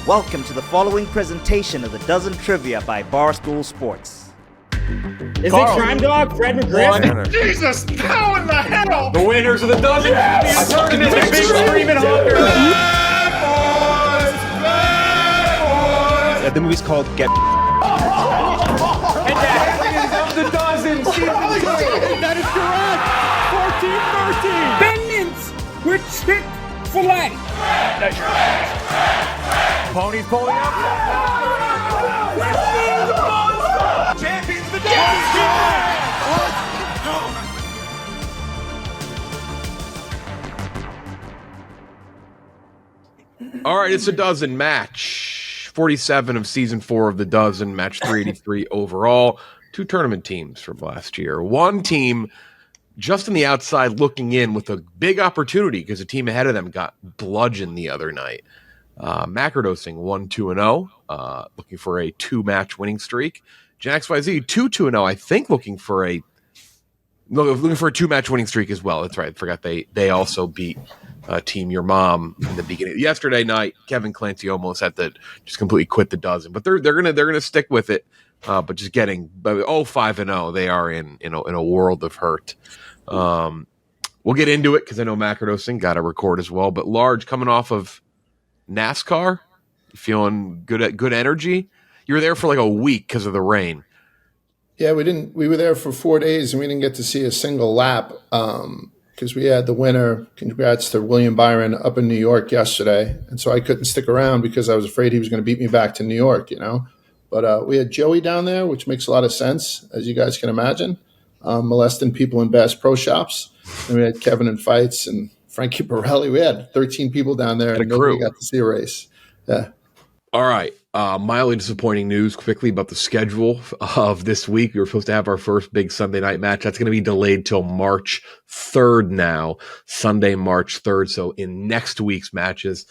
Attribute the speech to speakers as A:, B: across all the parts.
A: Welcome to the following presentation of the Dozen Trivia by Barstool Sports.
B: Is it Crime Dog, Fred McGriff?
C: Jesus, how in the hell?
B: The winners of the Dozen Trivia Tournament, the big screaming honker.
D: The movie's called Get.
B: And that of the Dozen, season 2. That is correct. 14-13.
E: Bennings with Chick-fil-A.
B: Ponies pulling up. Champions the
F: All right, it's a Dozen match. 47 of season 4 of the Dozen, match 383 overall. 2 tournament teams from last year. One team just on the outside looking in with a big opportunity because the team ahead of them got bludgeoned the other night. Macrodosing 1-2-0, looking for a 2-match winning streak. XYZ 2-2-0, I think looking for a 2-match winning streak as well. That's right. I forgot they also beat Team Your Mom in the beginning. Yesterday night, Kevin Clancy almost had to just completely quit the Dozen, but they're gonna stick with it. But just getting 5-0, they are in a world of hurt. We'll get into it because I know Macrodosing got a record as well. But Large, coming off of NASCAR, feeling good energy. You were there for like a week because of the rain.
G: Yeah, we were there for 4 days and we didn't get to see a single lap because we had the winner. Congrats to William Byron up in New York yesterday. And so I couldn't stick around because I was afraid he was going to beat me back to New York, But we had Joey down there, which makes a lot of sense, as you guys can imagine, molesting people in Bass Pro Shops. And we had Kevin in fights and Frankie Borelli. We had 13 people down there and nobody got to see a race. Yeah.
F: All right. Mildly disappointing news quickly about the schedule of this week. We were supposed to have our first big Sunday night match. That's going to be delayed till March 3rd now, Sunday, March 3rd. So in next week's matches,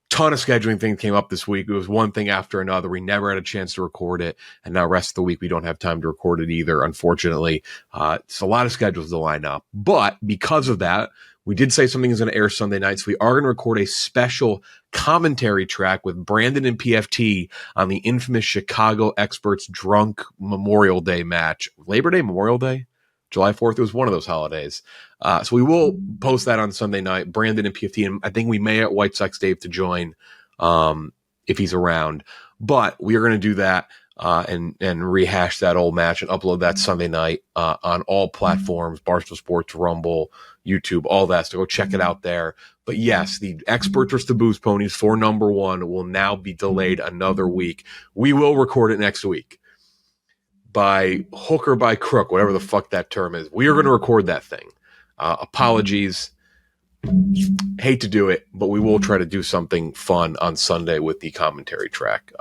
F: ton of scheduling things came up this week. It was one thing after another. We never had a chance to record it. And now rest of the week, we don't have time to record it either, unfortunately. It's a lot of schedules to line up. But because of that, we did say something is going to air Sunday night, so we are going to record a special commentary track with Brandon and PFT on the infamous Chicago Experts Drunk Memorial Day match. Labor Day, Memorial Day? July 4th, it was one of those holidays. So we will post that on Sunday night, Brandon and PFT, and I think we may get White Sox Dave to join if he's around. But we are going to do that and rehash that old match and upload that Sunday night on all platforms, Barstool Sports, Rumble, YouTube, all that. So go check it out there. But yes, the Experts vs. the Booze Ponies for number 1 will now be delayed another week. We will record it next week. By hook or by crook, whatever the fuck that term is. We are going to record that thing. Apologies. Hate to do it, but we will try to do something fun on Sunday with the commentary track.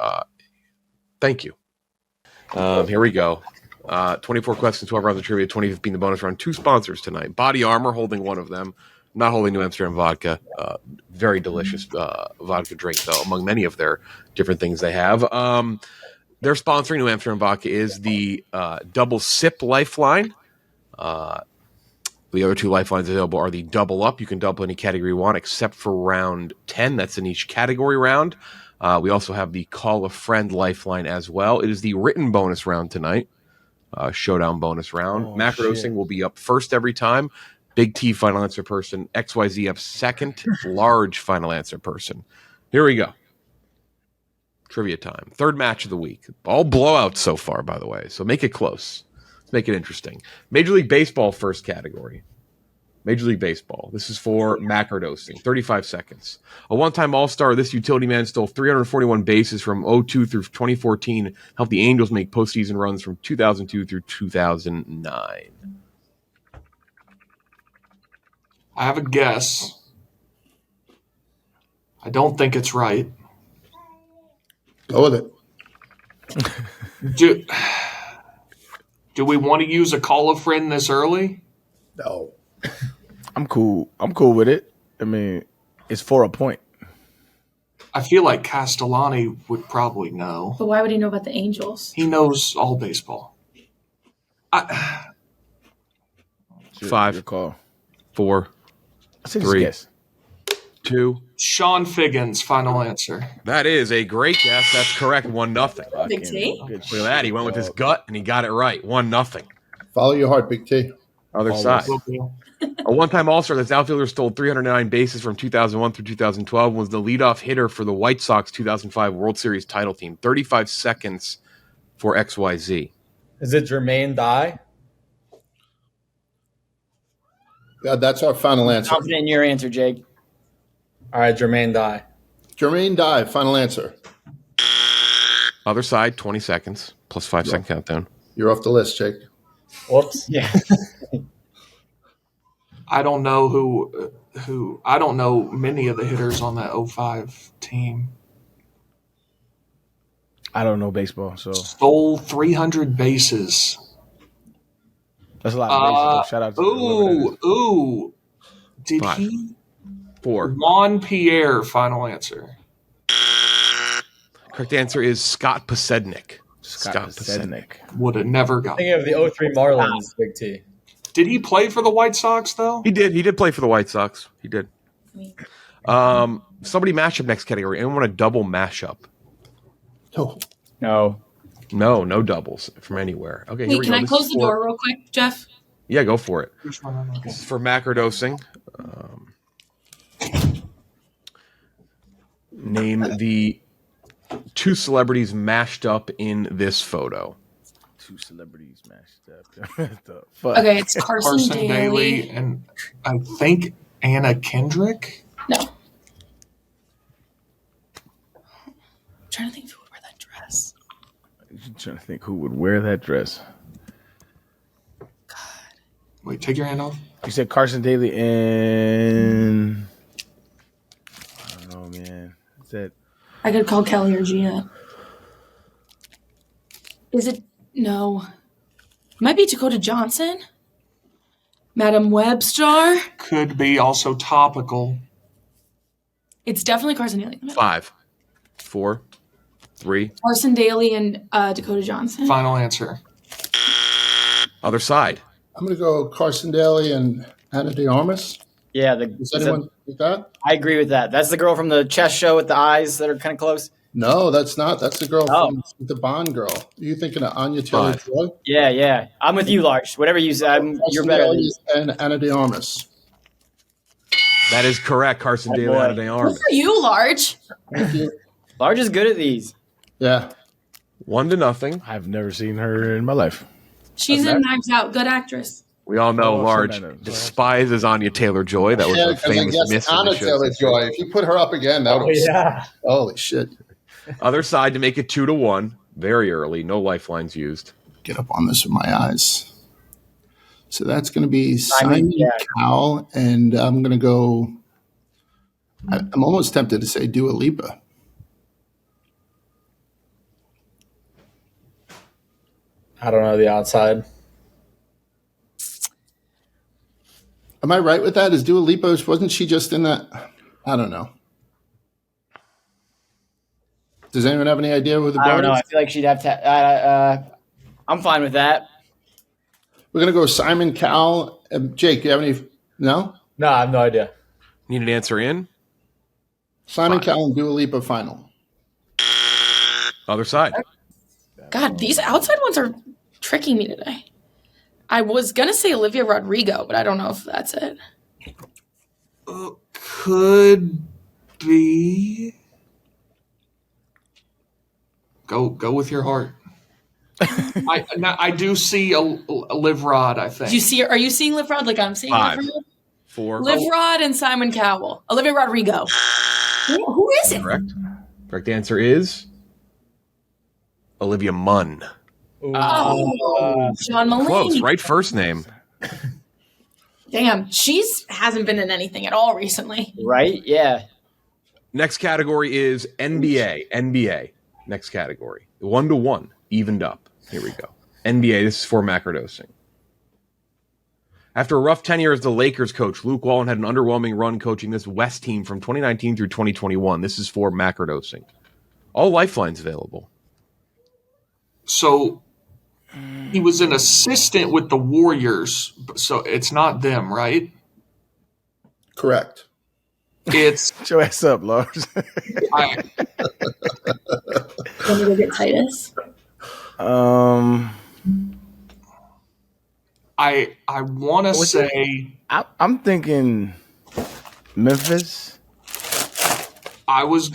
F: Thank you. Here we go. 24 questions, 12 rounds of trivia, 25 being the bonus round. 2 sponsors tonight. Body Armor, holding one of them. Not holding New Amsterdam vodka. Very delicious vodka drink, though, among many of their different things they have. They're sponsoring New Amsterdam vodka is the Double Sip Lifeline. The other 2 lifelines available are the Double Up. You can double any category you want except for round 10. That's in each category round. We also have the Call a Friend Lifeline as well. It is the written bonus round tonight. Showdown bonus round. Macrodosing will be up first every time. Big T final answer person. XYZ up second. Large final answer person. Here we go. Trivia time. 3rd match of the week. All blowouts so far, by the way. So make it close. Let's make it interesting. Major League Baseball first category. Major League Baseball. This is for Macrodosing. 35 seconds. A one-time All-Star, this utility man stole 341 bases from 2002 through 2014. Helped the Angels make postseason runs from 2002 through 2009.
C: I have a guess. I don't think it's right.
G: Go with it.
C: Do we want to use a call a friend this early?
G: No.
D: I'm cool. I'm cool with it. I mean, it's for a point.
C: I feel like Castellani would probably know.
H: But why would he know about the Angels?
C: He knows all baseball.
F: 5,
D: Your call.
F: 4,
D: I said
F: 3,
D: guess.
F: 2,
C: Sean Figgins, final answer.
F: That is a great guess. That's correct. 1-0.
H: Big T.
F: Look at that. He went with his gut and he got it right. 1-0.
G: Follow your heart, Big T.
F: Other side. A one-time All-Star that's outfielder stole 309 bases from 2001 through 2012 was the leadoff hitter for the White Sox 2005 World Series title team. 35 seconds for XYZ.
B: Is it Jermaine Dye?
G: Yeah, that's our final answer.
E: Confident in your answer, Jake.
B: All right, Jermaine Dye.
G: Jermaine Dye, final answer.
F: Other side, 20 seconds plus 5-second countdown.
G: You're off the list, Jake.
B: Whoops.
E: Yeah.
C: I don't know who. I don't know many of the hitters on that 05 team.
D: I don't know baseball, so
C: Stole 300 bases.
D: that's a lot of bases. Though. Shout out to whoever that is.
C: Ooh. Did
F: 5,
C: he?
F: 4.
C: Juan Pierre, final answer.
F: Correct answer is Scott Pasednik.
D: Scott Pasednik.
C: Would have never got.
B: Thinking of the 03 Marlins, Big T.
C: Did he play for the White Sox though?
F: He did play for the White Sox. He did. Somebody mash up next category. Anyone want a double mashup?
G: No.
E: No.
F: No doubles from anywhere. Okay, here
H: Wait,
F: we
H: can
F: go.
H: I
F: This
H: close
F: is
H: the door real quick, Jeff?
F: Yeah, go for it.
C: Which one am I
F: This is for macrodosing. Name the 2 celebrities mashed up in this photo.
D: 2 celebrities mashed up. The fuck?
H: Okay, it's Carson,
C: Carson Daly and I think Anna Kendrick.
H: No. I'm trying to think of who would wear that dress.
D: I'm trying to think who would wear that dress.
C: Wait, take your hand off.
D: You said Carson Daly and I don't know, man. Is that
H: I could call Kelly or Gina. Is it? No. It might be Dakota Johnson. Madam Webster.
C: Could be also topical.
H: It's definitely Carson Daly.
F: 5, 4, 3.
H: Carson Daly and Dakota Johnson.
C: Final answer.
F: Other side.
G: I'm going to go Carson Daly and Anna de Armas.
E: Yeah.
G: Does anyone think that?
E: I agree with that. That's the girl from the chess show with the eyes that are kind of close.
G: No, that's not. That's the girl
E: Oh.
G: from the Bond girl. Are you thinking of Anya Taylor-Joy?
E: Yeah. I'm with you, Large. Whatever you said, you're
G: Carson
E: better than
G: Daly
E: me.
G: and Anna de Armas.
F: That is correct. Carson Daly
E: boy.
F: out of the
H: Good
F: arm.
H: for you, Large.
G: Thank you.
E: Large is good at these.
G: Yeah.
F: 1-0.
D: I've never seen her in my life.
H: She's in Knives Out. Good actress.
F: We all know
D: Oh,
F: Large
D: so
F: despises Anya Taylor-Joy. That was
G: Yeah,
F: a
G: 'cause I
F: famous
G: guess
F: miss. from
G: Anna
F: the show's
G: Taylor-Joy. If you put her up again, that would
B: Yeah.
G: holy shit.
F: Other side to make it 2-1. Very early. No lifelines used.
G: Get up on this with my eyes. So that's going to be Simon Cowell, and I'm going to go. I'm almost tempted to say Dua Lipa.
B: I don't know the outside.
G: Am I right with that? Is Dua Lipa, wasn't she just in that? I don't know. Does anyone have any idea who the
E: I don't
G: bride
E: know.
G: is?
E: I feel like she'd have to. I'm fine with that.
G: We're going to go Simon Cowell. Jake, do you have any? No?
B: No, I have no idea.
F: Need an answer in?
G: Simon Cowell and Dua Lipa final.
F: Other side.
H: God, these outside ones are tricking me today. I was going to say Olivia Rodrigo, but I don't know if that's it.
C: Could be. Go with your heart. I do see a Liv Rod, I think.
H: Are you seeing Liv Rod like I'm seeing
F: 5,
H: Liv Rod?
F: 4.
H: Liv Rod and Simon Cowell. Olivia Rodrigo. Who is it?
F: Correct. Correct answer is Olivia Munn.
H: Oh, John Mulaney.
F: Close, right first name.
H: Damn, she's hasn't been in anything at all recently.
E: Right? Yeah.
F: Next category is NBA. NBA. Next category. 1-1. Evened up. Here we go. NBA. This is for macrodosing. After a rough tenure as the Lakers coach, Luke Walton had an underwhelming run coaching this West team from 2019 through 2021. This is for macrodosing. All lifelines available.
C: So he was an assistant with the Warriors, so it's not them, right?
G: Correct.
C: It's
D: Shut your ass up, Lars.
C: I,
H: Want me to go get Titus?
C: I want to say
D: I'm thinking Memphis.
C: I was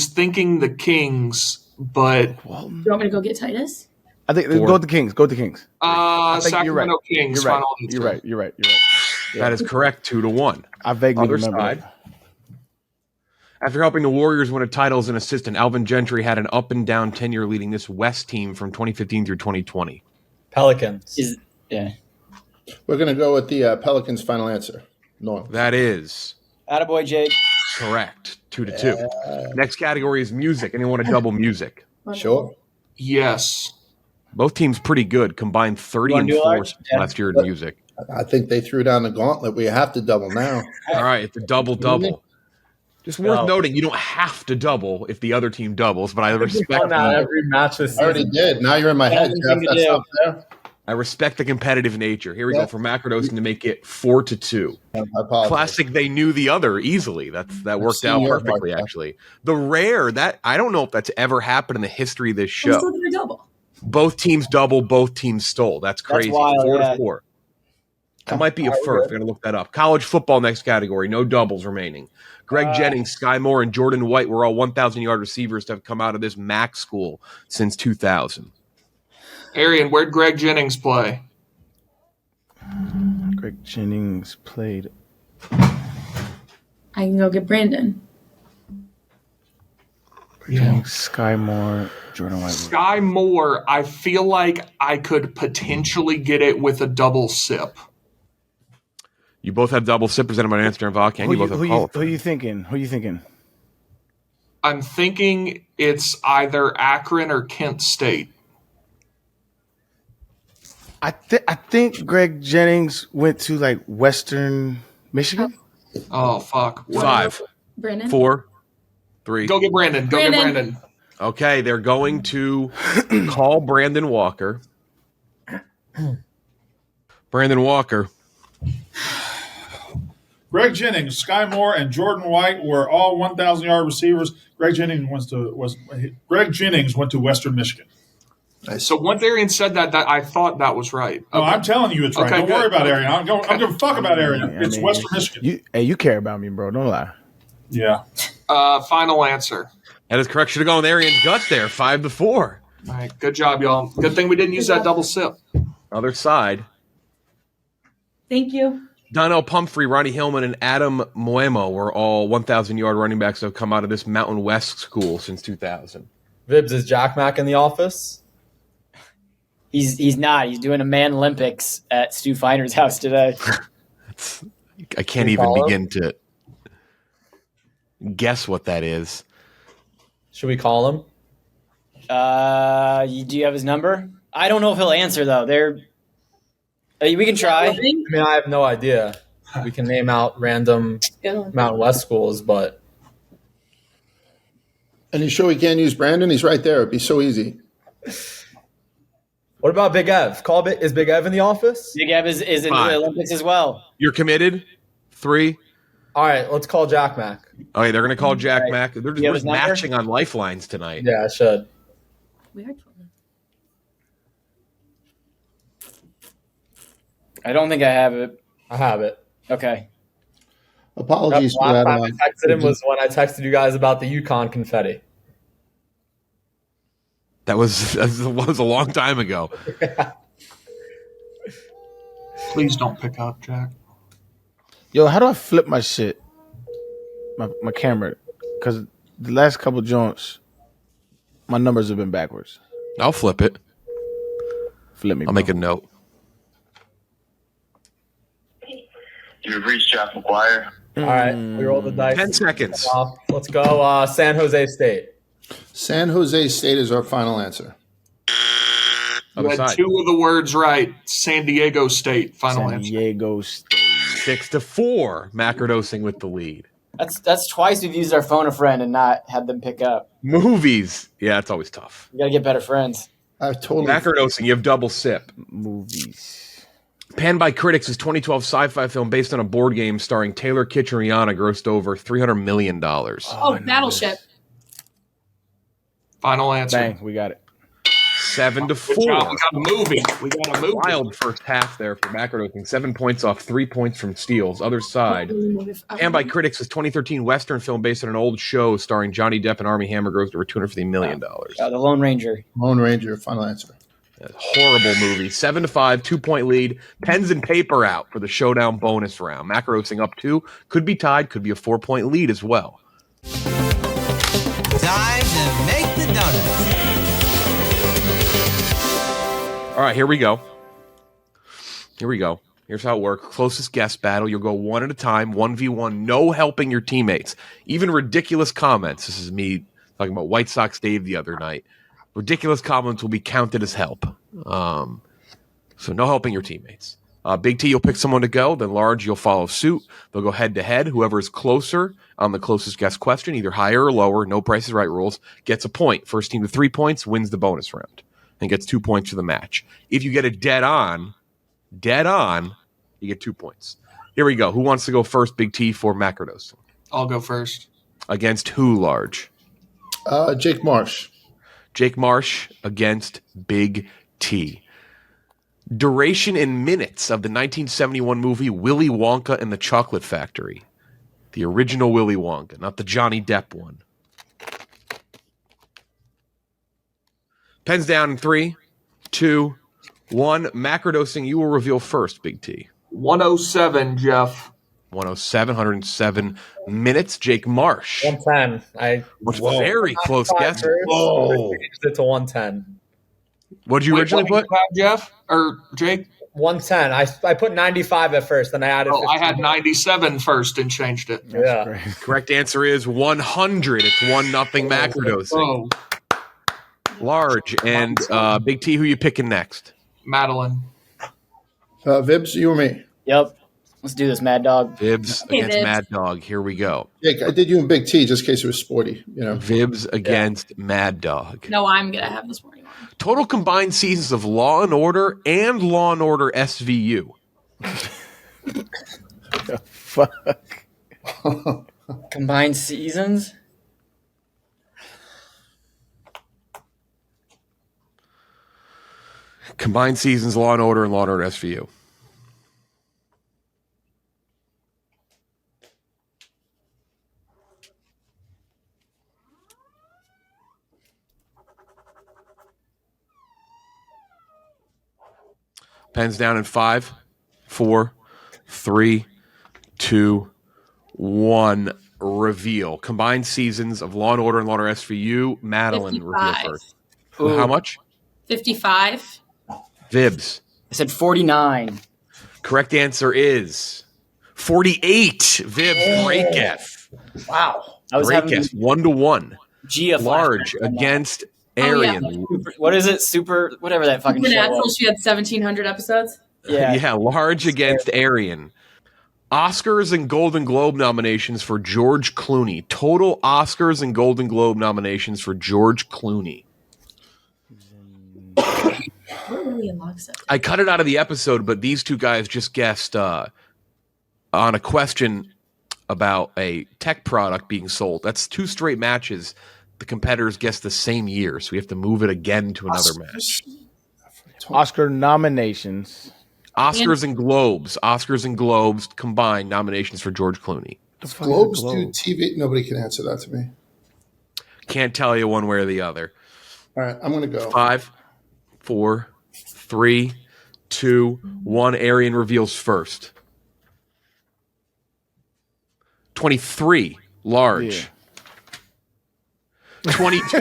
C: thinking the Kings, but
H: You want me to go get Titus?
D: I think go with the Kings. Go with the Kings. I think
C: Sacramento Kings.
D: You're right.
C: Final answer.
D: You're right. You're right. You're right.
F: That is correct, 2-1.
D: I vaguely
F: Other
D: remember.
F: side.
D: That.
F: After helping the Warriors win a title as an assistant, Alvin Gentry had an up and down tenure leading this West team from 2015 through 2020.
E: Pelicans.
G: We're going to go with the Pelicans' final answer. No.
F: That is
E: Attaboy, Jake.
F: correct, 2-2. Next category is music. Anyone want to double music?
G: Sure.
C: Yes.
F: Both teams pretty good, combined 30 and 4 last year in music.
G: I think they threw down the gauntlet. We have to double now.
F: All right, it's a double-double. Just worth noting, you don't have to double if the other team doubles, but I respect
B: every match this
G: I already did. Now you're in my head, Jeff. That's not fair.
F: I respect the competitive nature. Here we go for Macrodosing to make it 4-2.
G: I apologize.
F: Classic, they knew the other easily. That worked out perfectly, actually. The rare, that I don't know if that's ever happened in the history of this
H: I'm
F: show.
H: still gonna double.
F: Both teams double, both teams stole. That's crazy.
E: wild,
F: 4-4. That might be a first. We're going to look that up. College football, next category. No doubles remaining. Greg Jennings, Sky Moore, and Jordan White were all 1,000-yard receivers to have come out of this MAC school since 2000.
C: Arian, where'd Greg Jennings play?
D: Greg Jennings played.
H: I can go get Brandon.
D: Jennings, Sky Moore, Jordan White.
C: Sky Moore, I feel like I could potentially get it with a double sip.
F: You both have double sippers and an answer in Vodka, and you both have call.
D: Who you thinking? Who you thinking?
C: I'm thinking it's either Akron or Kent State.
D: I think Greg Jennings went to like Western Michigan.
C: Oh, fuck.
F: 5,
H: Brandon.
F: 4, 3.
C: Go get Brandon. Go get
H: Brandon.
C: Brandon.
F: Okay, they're going to call Brandon Walker. Brandon Walker.
B: Greg Jennings, Sky Moore, and Jordan White were all 1,000-yard receivers. Greg Jennings went to Western Michigan.
C: So once Arian said that, I thought that was right.
B: No, I'm telling you it's right.
C: Okay,
B: Don't
C: good.
B: worry about Arian. I don't give a fuck about Arian. It's Western Michigan.
D: You care about me, bro. Don't lie.
B: Yeah.
C: Final answer.
F: That is correct. Should have gone with Arian's gut there. 5-4.
C: All right, good job, y'all. Good thing we didn't use that double sip.
F: Other side.
H: Thank you.
F: Donnell Pumphrey, Ronnie Hillman, and Adam Moemo were all 1,000-yard running backs that have come out of this Mountain West school since 2000.
I: Vibbs, is Jack Mack in the office?
E: He's not. He's doing a man Olympics at Stu Finer's house today.
F: I can't even begin to guess what that is.
I: Should we call him?
E: Do you have his number? I don't know if he'll answer though. We can try.
I: I mean, I have no idea. We can name out random Mountain West schools, but
G: And you sure we can't use Brandon? He's right there. It'd be so easy.
I: what about Big Ev? Is Big Ev in the office?
E: Big Ev is in the
F: 5.
E: Olympics as well.
F: You're committed? 3.
I: All right, let's call Jack Mack.
F: Okay, they're going to call Jack Mack. They're
E: You have
F: just
E: his number?
F: matching on lifelines tonight.
I: Yeah, I should.
H: We are 12.
E: I don't think I have it.
I: I have it.
E: Okay.
G: Apologies for
I: Last
G: that.
I: time I texted him was when I texted you guys about the Yukon confetti.
F: That was a long time ago.
C: Please don't pick up, Jack.
D: Yo, how do I flip my shit? My camera, because the last couple joints, my numbers have been backwards.
F: I'll flip it.
D: Flip me.
F: I'll make a note.
J: You've reached Jeff McGuire.
I: All right, we roll the dice.
F: 10 seconds.
I: Let's go San Jose State.
G: San Jose State is our final answer.
C: You
F: Other
C: had
F: side.
C: 2 of the words right. San Diego State. Final
D: San
C: answer.
D: Diego State.
F: 6-4. Macrodosing with the lead.
E: That's twice we've used our phone a friend and not had them pick up.
F: Movies. Yeah, it's always tough.
E: We gotta get better friends.
G: I totally.
F: Macrodosing, you have double sip.
D: Movies.
F: Panned by critics, his 2012 sci-fi film based on a board game starring Taylor Kitsch and Rihanna grossed over $300 million.
H: Oh, Battleship.
C: Final answer.
D: Bang, we got it.
F: 7-4.
C: Good job. We got a movie.
F: Wild first half there for Macrodosing. 7 points off 3 points from steals. Other side. Panned by critics, his 2013 Western film based on an old show starring Johnny Depp and Armie Hammer grossed over $250 million.
E: The Lone Ranger.
G: Lone Ranger, final answer.
F: Horrible movie. 7-5, 2-point lead. Pens and paper out for the Showdown bonus round. Macrodosing up 2. Could be tied. Could be a 4-point lead as well.
K: Time to make the donuts.
F: All right, here we go. Here's how it works. Closest guess battle. You'll go one at a time, 1v1, no helping your teammates. Even ridiculous comments. This is me talking about White Sox Dave the other night. Ridiculous comments will be counted as help. So no helping your teammates. Big T, you'll pick someone to go. Then Large, you'll follow suit. They'll go head-to-head. Whoever is closer on the closest guess question, either higher or lower, no Price is Right rules, gets a point. First team to 3 points wins the bonus round and gets 2 points for the match. If you get it dead on, you get 2 points. Here we go. Who wants to go first, Big T, for Macrodosing?
C: I'll go first.
F: Against who, Large?
G: Jake Marsh.
F: Jake Marsh against Big T. Duration in minutes of the 1971 movie Willy Wonka and the Chocolate Factory. The original Willy Wonka, not the Johnny Depp one. Pens down in 3, 2, 1. Macrodosing, you will reveal first, Big T.
C: 107, Jeff.
F: 107 minutes. Jake Marsh.
I: 110.
F: Very close guess.
I: Whoa. Changed it to 110.
F: What did you originally put?
C: Jeff or Jake?
I: 110. I put 95 at first, then I added.
C: Oh, I had 97 first and changed it.
I: Yeah.
F: Correct answer is 100. It's 1-0 Macrodosing.
C: Oh.
F: Large and Big T. Who you picking next?
C: Madeline.
G: Vibbs, you or me?
E: Yep. Let's do this, Mad Dog.
F: Vibbs against
H: Vibbs.
F: Mad Dog. Here we go.
G: Jake, I did you and Big T just in case it was sporty.
F: Vibbs against Mad Dog.
H: No, I'm going to have this morning.
F: Total combined seasons of Law and Order and Law and Order SVU.
D: Fuck.
E: Combined seasons?
F: Combined seasons, Law and Order SVU. Pens down in 5, 4, 3, 2, 1. Reveal. Combined seasons of Law and Order SVU. Madeline,
H: 55.
F: reveal first. How much?
H: 55.
F: Vibbs.
E: I said 49.
F: Correct answer is 48. Vibbs, great guess.
E: Wow. I was
F: Great
E: having
F: guess. 1-1.
E: Gia
F: Large against Arian.
E: What is it? Super, whatever that fucking show
H: Supernatural,
E: was.
H: she had 1,700 episodes.
E: Yeah.
F: Large against Arian. Oscars and Golden Globe nominations for George Clooney. Total Oscars and Golden Globe nominations for George Clooney. I cut it out of the episode, but these two guys just guessed on a question about a tech product being sold. That's 2 straight matches. The competitors guessed the same year, so we have to move it again to another match.
D: Oscar nominations.
F: Oscars and Globes. Oscars and Globes combined nominations for George Clooney.
G: Globes do TV. Nobody can answer that to me.
F: Can't tell you one way or the other.
G: All right, I'm going to go.
F: 5, 4, 3, 2, 1. Arian reveals first. 23. Large.
D: Yeah.
F: 22.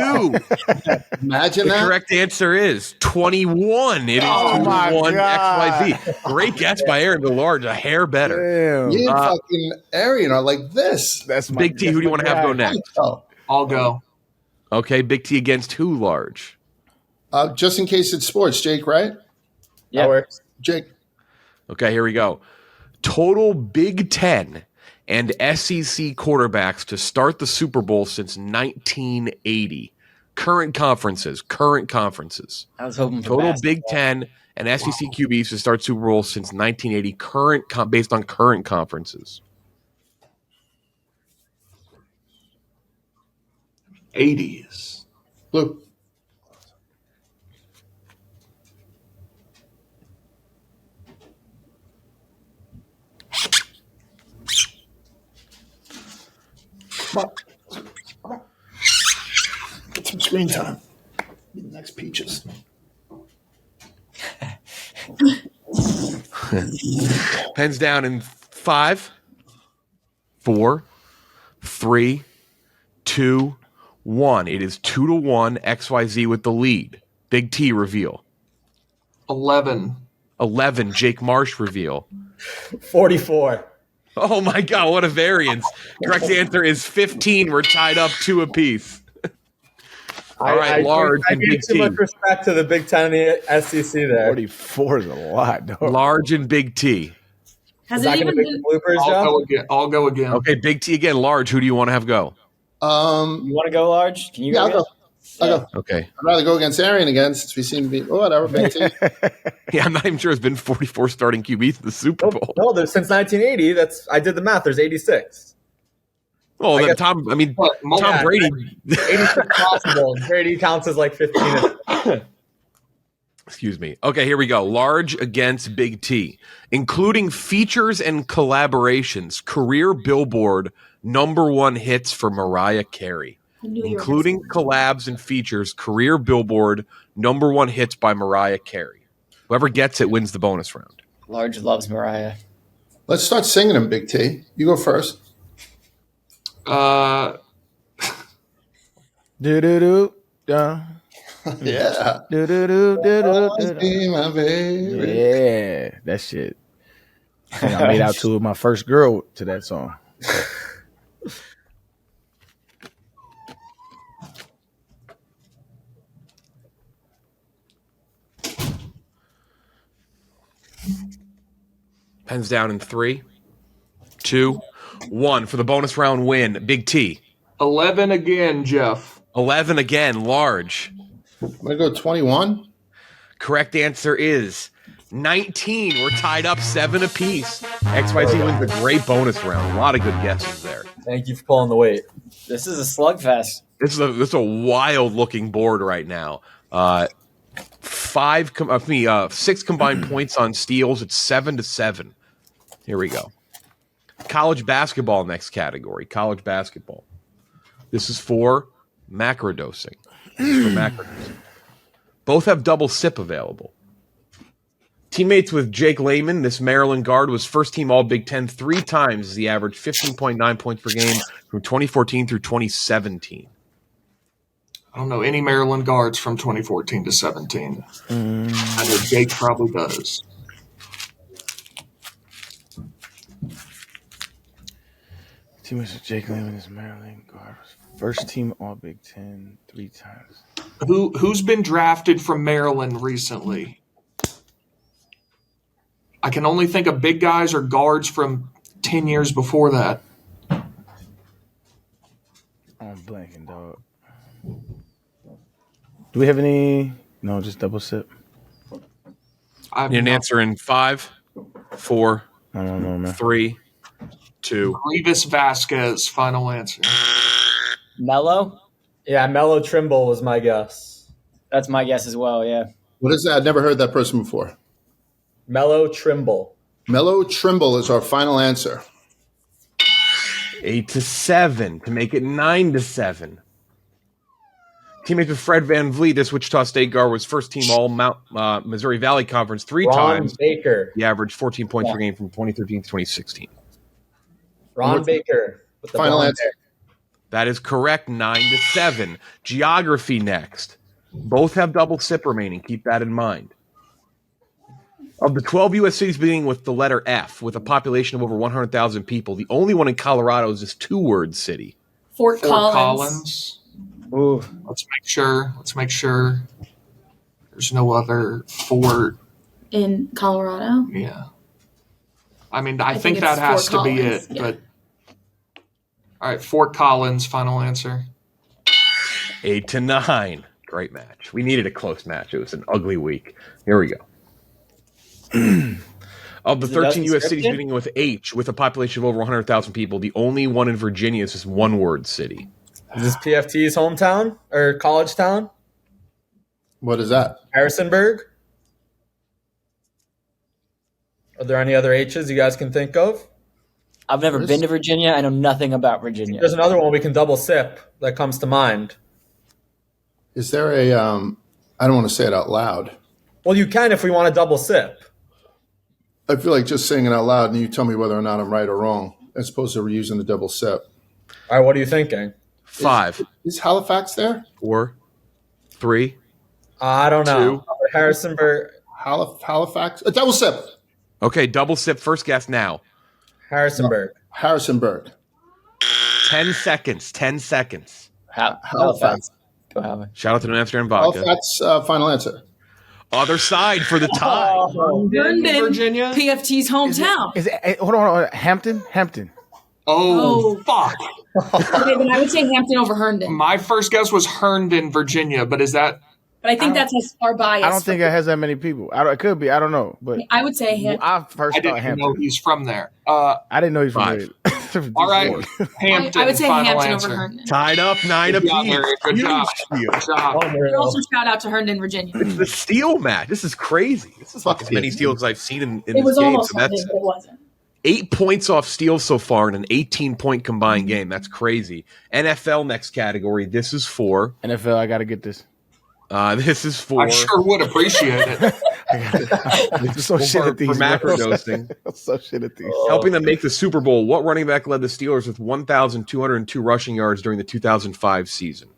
G: Imagine
F: The
G: that.
F: correct answer is 21. It is 2-1 XYZ. Great guess by Arian, but Large, a hair better.
D: Damn.
G: You and fucking Arian are like this.
D: That's my,
F: Big T, who do you want to have go next?
G: Oh,
C: I'll go.
F: Okay, Big T against who, Large?
G: just in case it's sports, Jake, right?
E: Yeah.
I: That works.
G: Jake.
F: Okay, here we go. Total Big Ten and SEC quarterbacks to start the Super Bowl since 1980. Current conferences.
E: I was hoping for
F: Total
E: basketball.
F: Big Ten and SEC QBs to start Super Bowl since 1980, based on current conferences.
C: 80s.
G: Blue. Come on. Get some screen time. Be the next Peaches.
F: Pens down in 5, 4, 3, 2, 1. It is 2-1. XYZ with the lead. Big T reveal.
C: 11.
F: 11. Jake Marsh reveal.
I: 44.
F: Oh my God! What a variance. Correct answer is 15. We're tied up 2 apiece. All right, Large and Big
I: too
F: T.
I: much respect to the Big Ten and the SEC there.
D: 44 is a lot, dog.
F: Large and Big T.
H: Has
I: Is that
H: it
I: going to
H: even
I: make
H: been?
I: the bloopers, Joe?
C: I'll go again.
F: Okay, Big T again. Large. Who do you want to have go?
E: You want to go large? Can you
G: Yeah,
E: go?
G: I'll go.
F: Okay.
G: I'd rather go against Arian again since we seem to be whatever. Big T.
F: Yeah, I'm not even sure there's been 44 starting QBs in the Super Bowl.
I: No, there's since 1980. I did the math. There's 86.
F: Well,
I: I
F: then
I: guess-
F: Tom
I: Yeah,
F: Brady.
I: 86 possible. Brady counts as like 15.
F: Excuse me. Okay, here we go. Large against Big T, including features and collaborations. Career Billboard #1 hits for Mariah Carey, including collabs and features. Career Billboard #1 hits by Mariah Carey. Whoever gets it wins the bonus round.
E: Large loves Mariah.
G: Let's start singing them, Big T. You go first.
D: Do-do-do. Yeah.
G: Yeah.
D: Do-do-do.
G: Be my baby.
D: Yeah. That shit. I think I made out to my first girl to that song.
F: Pens down in 3, 2, 1 for the bonus round win. Big T.
C: 11 again, Jeff.
F: 11 again. Large.
G: I'm gonna go 21.
F: Correct answer is 19. We're tied up 7 apiece. XYZ wins a great bonus round. A lot of good guesses there.
I: Thank you for pulling the weight.
E: This is a slugfest.
F: This is a wild looking board right now. 6 combined points on steals. It's 7-7. Here we go. College basketball next category. College basketball. This is for macrodosing. Both have double sip available. Teammates with Jake Layman, this Maryland guard was first team All Big Ten 3 times as he averaged 15.9 points per game from 2014 through 2017.
C: I don't know any Maryland guards from 2014 to 17. I know Jake probably does.
D: Teammates with Jake Layman is Maryland guard. First team All Big Ten 3 times.
C: Who's been drafted from Maryland recently? I can only think of big guys or guards from 10 years before that.
D: I'm blanking, dog. Do we have any? No, just double sip.
F: Need an answer in 5, 4,
D: I don't know, man.
F: 3, 2.
C: Revis Vasquez, final answer.
E: Mello?
I: Yeah, Mello Trimble was my guess.
E: That's my guess as well, yeah.
G: What is that? I've never heard that person before.
I: Mello Trimble.
G: Mello Trimble is our final answer.
F: 8-7 to make it 9-7. Teammates with Fred Van Vliet, this Wichita State guard was first team All Missouri Valley Conference 3
I: Ron
F: times.
I: Baker.
F: He averaged 14 points per game from 2013 to 2016.
I: Ron Baker. With the
G: Final
I: blonde
G: answer.
I: hair.
F: That is correct. 9-7. Geography next. Both have double sip remaining. Keep that in mind. Of the 12 U.S. cities beginning with the letter F, with a population of over 100,000 people, the only one in Colorado is this 2-word city.
H: Fort
C: Fort
H: Collins.
C: Collins.
E: Ooh.
C: Let's make sure. There's no other Fort.
H: In Colorado.
C: Yeah. I mean, I
H: think
C: think that
H: it's
C: has
H: Fort
C: to be
H: Collins,
C: it.
H: yeah.
C: But all right, Fort Collins, final answer.
F: 8-9. Great match. We needed a close match. It was an ugly week. Here we go. Of the
E: Is it
F: 13 U.S. cities
E: scripted?
F: beginning with H, with a population of over 100,000 people, the only one in Virginia is this one-word city.
I: Is this PFT's hometown or college town?
G: What is that?
I: Harrisonburg? Are there any other H's you guys can think of?
E: I've never been to Virginia. I know nothing about Virginia.
I: There's another one we can double sip that comes to mind.
G: Is there a? I don't want to say it out loud.
I: Well, you can if we want to double sip.
G: I feel like just saying it out loud, and you tell me whether or not I'm right or wrong, as opposed to reusing the double sip.
I: All right, what are you thinking?
F: 5.
G: Is Halifax there?
F: 4. 3.
I: I don't know.
F: 2.
I: Harrisonburg.
G: Halifax? A double sip.
F: Okay, double sip. First guess now.
I: Harrisonburg.
G: Harrisonburg.
F: 10 seconds. 10 seconds.
E: Halifax. Go Halifax.
F: Shout out to New Amsterdam Vodka.
G: Halifax, final answer.
F: Other side for the tie.
H: Herndon,
C: Virginia?
H: PFT's hometown.
D: Is it? Hold on. Hampton.
C: Oh, fuck.
H: Okay, then I would say Hampton over Herndon.
C: My first guess was Herndon, Virginia, but is that...
H: But I think that's our bias.
D: I don't think it has that many people. It could be. I don't know. But
H: I would say Hampton.
D: I first
C: I
D: thought
C: didn't
D: Hampton.
C: know he's from there.
D: I didn't know he's from
F: 5.
D: there.
C: All right, Hampton.
H: I would say
C: final
H: Hampton
C: answer.
H: over Herndon.
F: Tied up 9
C: Good job,
F: apiece.
C: Larry. Good job.
F: Huge
C: Good job.
H: But also shout out to Herndon, Virginia.
F: It's the steal match. This is crazy. This is like as many steals as I've seen in
H: It
F: this
H: was
F: game.
H: almost
F: So
H: something,
F: that's
H: but it wasn't.
F: 8 points off steals so far in an 18-point combined game. That's crazy. NFL next category. This is for
D: NFL. I got to get this.
F: This is for
C: I sure would appreciate it.
D: I'm so shit at these.
F: for macrodosing.
D: I'm so shit at these.
F: Helping them make the Super Bowl. What running back led the Steelers with 1,202 rushing yards during the 2005 season?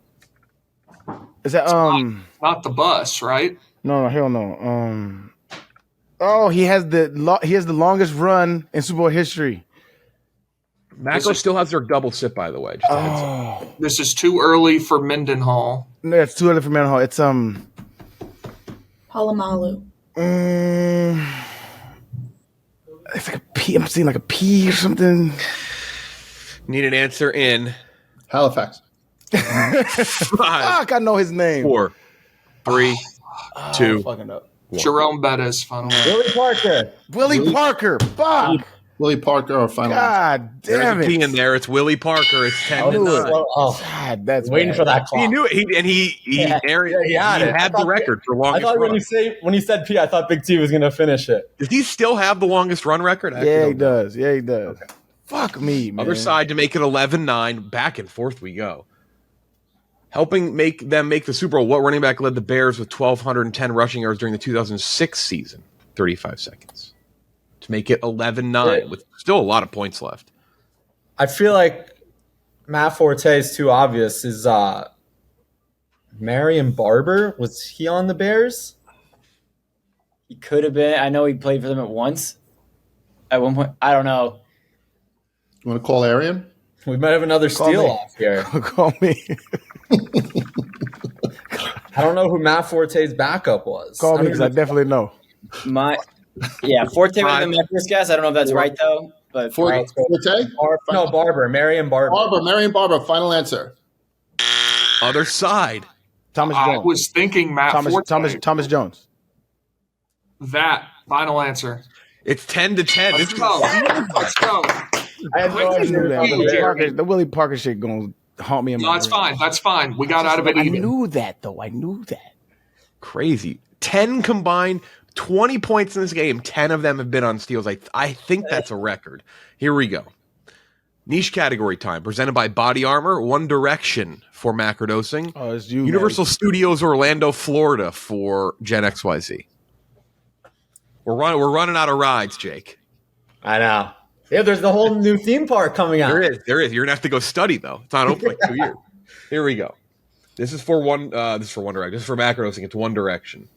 D: Is that
C: Not the bus, right?
D: No, hell no. Oh, he has the longest run in Super Bowl history.
F: Macro still has their double sip, by the way. Just a heads up.
C: This is too early for Mendenhall.
D: No, it's too early for Mendenhall. It's
H: Palomalu.
D: It's like a P. I'm seeing like a P or something.
F: Need an answer in
G: Halifax.
F: 5,
D: Fuck, I know his name.
F: 4, 3, 2.
D: Fucking up.
C: Jerome Bettis, final answer.
I: Willie Parker.
D: Willie Parker. Fuck.
G: Willie Parker, our final answer.
D: God damn
F: There's a
D: it.
F: P in there. It's Willie Parker. It's 10 to 9.
D: God, that's
I: Waiting
D: bad.
I: for that clock.
F: He knew it. He had the record for
I: I
F: longest
I: thought
F: run.
I: when you said P, I thought Big T was going to finish it.
F: Does he still have the longest run record? I
D: Yeah,
F: actually
D: he
F: don't know.
D: does. Yeah, he does. Okay. Fuck me, man.
F: Other side to make it 11-9. Back and forth we go. Helping make the Super Bowl. What running back led the Bears with 1,210 rushing yards during the 2006 season? 35 seconds. To make it 11-9 with still a lot of points left.
I: I feel like Matt Forte is too obvious. Is Marion Barber, was he on the Bears?
E: He could have been. I know he played for them at once. At one point, I don't know.
G: You want to call Arian?
I: We might have another
D: Call
I: steal
D: me.
I: off here.
D: Call me.
I: I don't know who Matt Forte's backup was.
D: Call me because I definitely know.
E: Forte would have been my first guess. I don't know if that's right though. But
G: Forte?
I: Barber. Marion Barber.
G: Marion Barber, final answer.
F: Other side.
D: Thomas
C: I
D: Jones.
C: was thinking Matt Forte.
D: Thomas Jones.
C: That, final answer.
F: It's 10 to 10.
C: Let's go. Let's go.
I: I had no idea.
D: The Willie Parker shit gonna haunt me in my
C: No, that's
D: brain.
C: fine. That's fine. We got out of it
D: I
C: even.
D: knew that though. I knew that.
F: Crazy. 10 combined, 20 points in this game. 10 of them have been on steals. I think that's a record. Here we go. Niche category time, presented by Body Armor, One Direction for Macrodosing,
D: Oh, it's you.
F: Universal
D: man.
F: Studios Orlando, Florida for Gen XYZ. We're running out of rides, Jake.
I: I know. Yeah, there's the whole new theme park coming out.
F: There is. You're gonna have to go study though. It's not open like 2 years. Here we go. This is for One Direction. This is for Macrodosing. It's One Direction.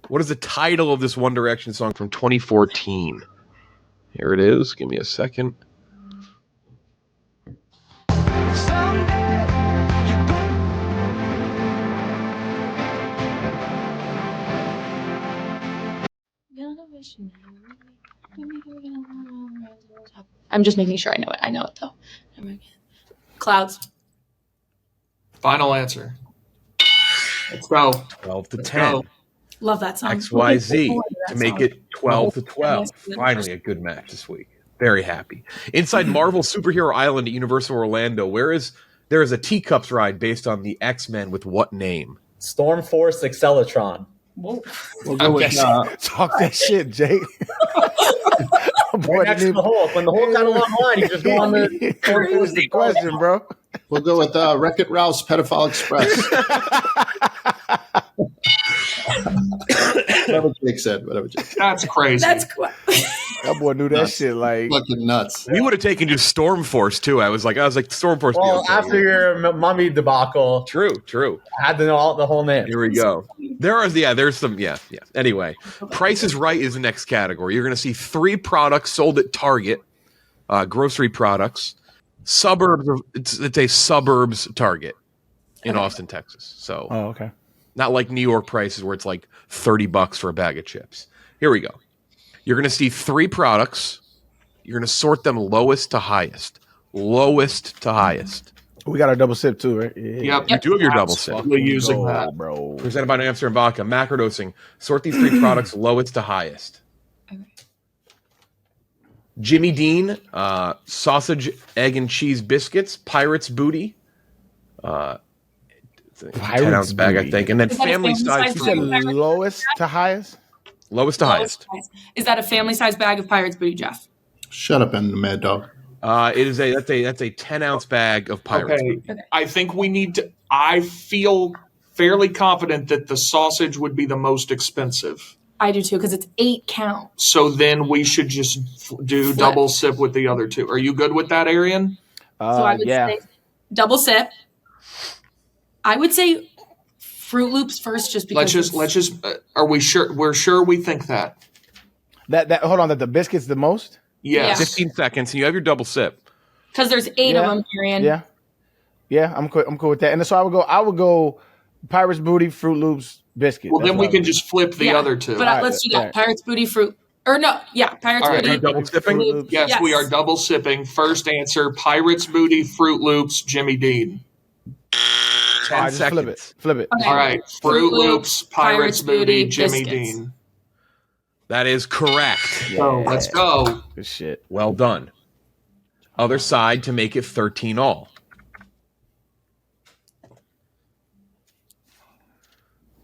F: What is the title of this One Direction song from 2014? Here it is. Give me a second.
H: I'm just making sure I know it. I know it though. Clouds.
C: Final answer. Let's go.
F: 12 to
C: Let's
F: 10.
C: go.
H: Love that song.
F: XYZ
H: That
F: to make
H: song.
F: it 12-12. Finally, a good match this week. Very happy. Inside Marvel Superhero Island at Universal Orlando, there is a Teacups ride based on the X-Men with what name?
I: Storm Force Accelatron.
H: Whoa.
G: We'll go with
D: Talk that shit, Jake. Boy,
I: Right next to the Hulk. When the Hulk got a long line, you just go on the
D: What was the question, bro?
G: we'll go with Wreck-It Ralph's Pedophile Express. Whatever Jake said.
C: That's crazy.
H: That's cool.
D: That boy knew that shit like
G: Fucking nuts.
F: We would have taken just Storm Force too. I was like Storm Force.
I: Well,
F: okay.
I: after your mummy debacle,
F: True.
I: I had to know the whole name.
F: Here we go. There's some. Anyway, Price is Right is the next category. You're going to see 3 products sold at Target, grocery products, suburbs. It's a suburbs Target in Austin, Texas. So,
D: okay.
F: Not like New York prices where it's like $30 for a bag of chips. Here we go. You're going to see 3 products. You're going to sort them lowest to highest. Lowest to highest.
D: We got our double sip too, right?
C: Yep.
F: You do have your double sip.
C: We're using that.
D: Bro.
F: Presented by Amsterdam Vodka. Macrodosing. Sort these 3 products lowest to highest. Jimmy Dean, sausage, egg, and cheese biscuits. Pirate's Booty. It's a 10-ounce bag, I think. And then
H: Is that a
F: family
H: family
F: size.
H: size
D: You said lowest to highest?
F: Lowest to highest.
H: Is that a family size bag of Pirate's Booty, Jeff?
G: Shut up, and the Mad Dog.
F: It is that's a 10-ounce bag of Pirate's Booty.
C: Okay. I think we need to. I feel fairly confident that the sausage would be the most expensive.
H: I do too, because it's 8 count.
C: So then we should just do double sip with the other 2. Are you good with that, Arian?
H: So I would say double sip. I would say Fruit Loops first, just because.
C: Let's just. Are we sure? We're sure we think that.
D: That hold on, that the biscuit's the most?
C: Yes.
F: 15 seconds, and you have your double sip.
H: Because there's 8 of them, Arian.
D: Yeah, I'm cool with that. And so I would go Pirate's Booty, Fruit Loops, biscuit.
C: Well, then we can just flip the other 2.
H: But let's do that. Pirate's Booty, Fruit. Or no, Pirate's
C: All right,
H: Booty.
F: are you double sipping?
C: Yes, we are double sipping. First answer: Pirate's Booty, Fruit Loops, Jimmy Dean.
F: 10
D: just
F: seconds.
D: Flip it.
H: Okay.
C: All right, Fruit Loops, Pirate's Booty, Jimmy
H: biscuits.
C: Dean.
F: That is correct.
C: So let's go.
D: Good shit.
F: Well done. Other side to make it 13 all.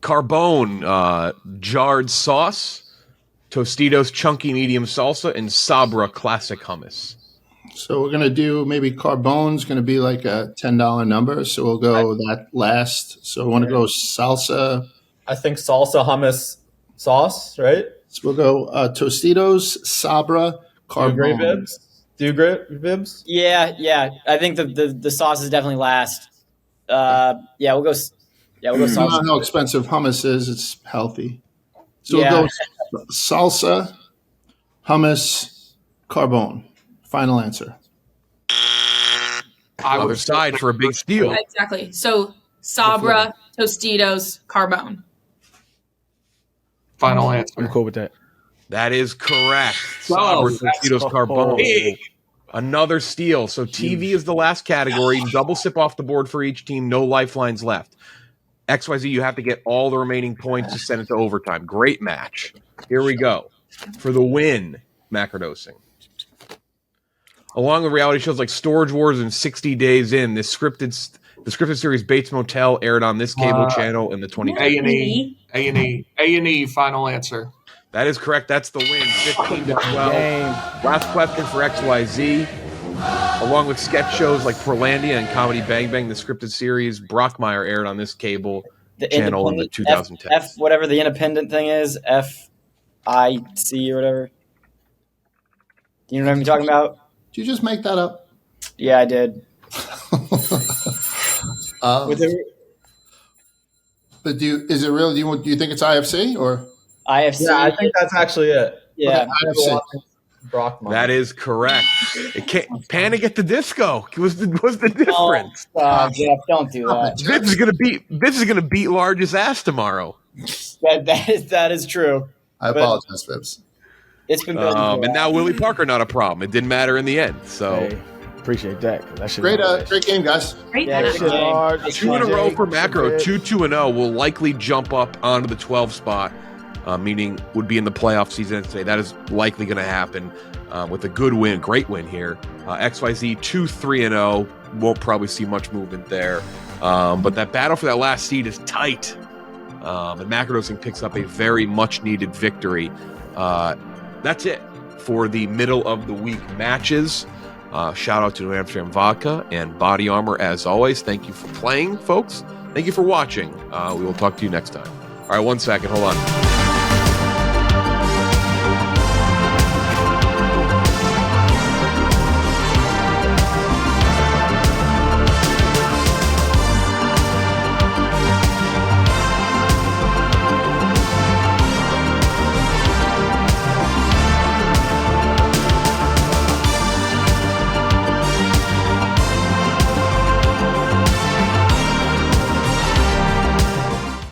F: Carbone jarred sauce, Tostitos chunky medium salsa, and Sabra classic hummus.
G: So we're gonna do maybe Carbone's gonna be like a $10 number. So we'll go that last. So we want to go salsa.
I: I think salsa hummus sauce, right?
G: So we'll go Tostitos, Sabra,
I: Great
G: Carbone.
I: Vibbs. Do you great Vibbs?
E: Yeah. I think the sauce is definitely last. We'll go
G: You
E: salsa.
G: know how expensive hummus is. It's healthy. So
E: Yeah.
G: we'll go salsa, hummus, Carbone. Final answer.
F: Other side for a big steal.
H: Exactly. So Sabra, Tostitos, Carbone.
C: Final answer.
D: I'm cool with that.
F: That is correct. Sabra Tostitos Carbone.
C: Big.
F: Another steal. So TV is the last category. Double sip off the board for each team. No lifelines left. XYZ, you have to get all the remaining points to send it to overtime. Great match. Here we go. For the win, Macrodosing. Along with reality shows like Storage Wars and 60 Days In, the scripted series Bates Motel aired on this cable channel in the 2010s.
C: A&E. Final answer.
F: That is correct. That's the win. 15-12. Last question for XYZ. Along with sketch shows like Portlandia and Comedy Bang Bang, the scripted series Brockmire aired on this cable channel in the 2010s.
E: F whatever the independent thing is, FIC or whatever. You know what I'm talking about?
G: Did you just make that up?
E: Yeah, I did.
G: But is it real? Do you think it's IFC or
E: IFC?
I: Yeah, I think that's actually it.
E: Yeah.
G: Okay, IFC.
I: Brockmire.
F: That is correct. It can't Panic at the Disco was the difference.
E: Jeff, don't do that.
F: This is gonna beat Large's ass tomorrow.
E: That is true.
G: I apologize, Vibbs.
E: It's been
F: and now Willie Parker not a problem. It didn't matter in the end. So
D: Hey, appreciate that. That shit
G: Great game, guys.
H: Great
E: Yeah,
H: match.
E: good game.
F: 2 in a row for Macro. 2-0 will likely jump up onto the 12 spot. meaning would be in the playoff season today. That is likely going to happen with a good win, great win here. XYZ 2-3-0. Won't probably see much movement there. But that battle for that last seed is tight. And Macrodosing picks up a very much needed victory. That's it for the middle of the week matches. Shout out to New Amsterdam Vodka and Body Armor as always. Thank you for playing, folks. Thank you for watching. We will talk to you next time. All right, 1 second. Hold on.